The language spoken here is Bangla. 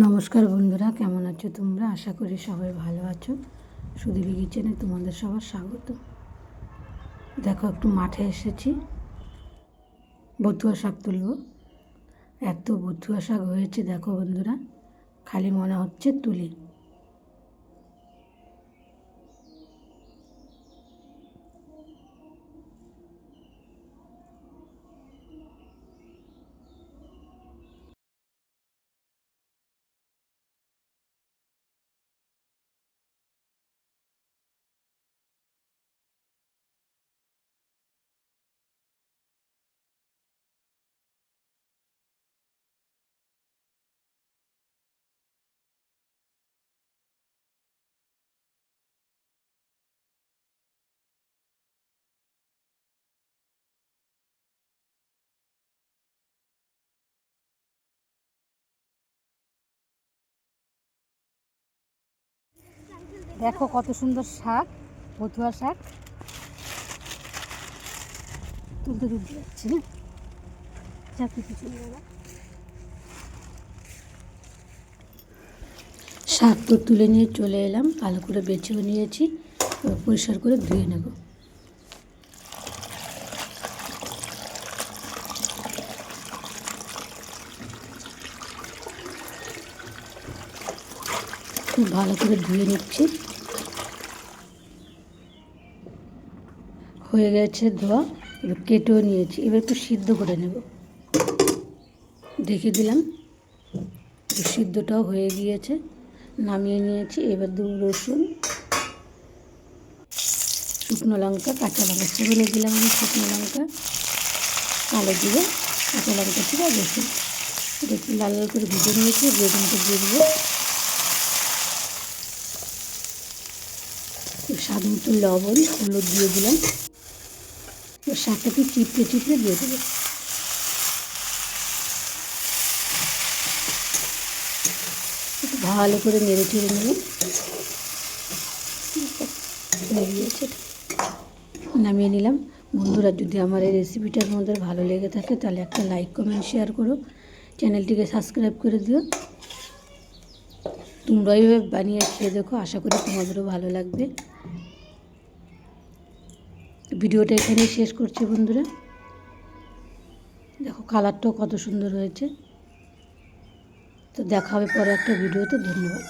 নমস্কার বন্ধুরা, কেমন আছো তোমরা? আশা করি সবাই ভালো আছো। সুদীপী কিচেনে তোমাদের সবার স্বাগত। দেখো, একটু মাঠে এসেছি, বথুয়া শাক তুলব। এত বথুয়া শাক হয়েছে দেখো বন্ধুরা, খালি মনে হচ্ছে তুলি। দেখো কত সুন্দর শাক, বথুয়া শাক তুলতে তুলতে যাচ্ছি না, শাক তো তুলে নিয়ে চলে এলাম, ভালো করে বেছেও নিয়েছি, পরিষ্কার করে ধুয়ে নেব। খুব ভালো করে ধুয়ে নিচ্ছি। হয়ে গেছে ধোয়া, এবার কেটেও নিয়েছি। এবার একটু সিদ্ধ করে নেব। দেখে দিলাম সিদ্ধটাও হয়ে গিয়েছে, নামিয়ে নিয়েছি। এবার দেবো রসুন, শুকনো লঙ্কা, কাঁচা লঙ্কা। ফোড়নে দিলাম আমি শুকনো লঙ্কা, কালো জিরে, কাঁচা লঙ্কা ছিল, রসুন। এটা একটু লাল লাল করে ভেজে নিয়েছি। বেগুনটা দিয়ে দেবো, স্বাদ মতো লবণ, হলুদ দিয়ে দিলাম। শাকটাকে চিপড়ে চিপড়ে দিয়ে দেবো। একটু ভালো করে নেড়ে চেড়ে নেব। নামিয়ে নিলাম। বন্ধুরা, যদি আমার এই রেসিপিটা তোমাদের ভালো লেগে থাকে তাহলে একটা লাইক, কমেন্ট, শেয়ার করো। চ্যানেলটিকে সাবস্ক্রাইব করে দিও। তোমরা এইভাবে বানিয়ে খেয়ে দেখো, আশা করি তোমাদেরও ভালো লাগবে। ভিডিওটা এখানেই শেষ করছি বন্ধুরা। দেখো কালারটাও কত সুন্দর হয়েছে। তো দেখা হবে পরে একটা ভিডিওতে। ধন্যবাদ।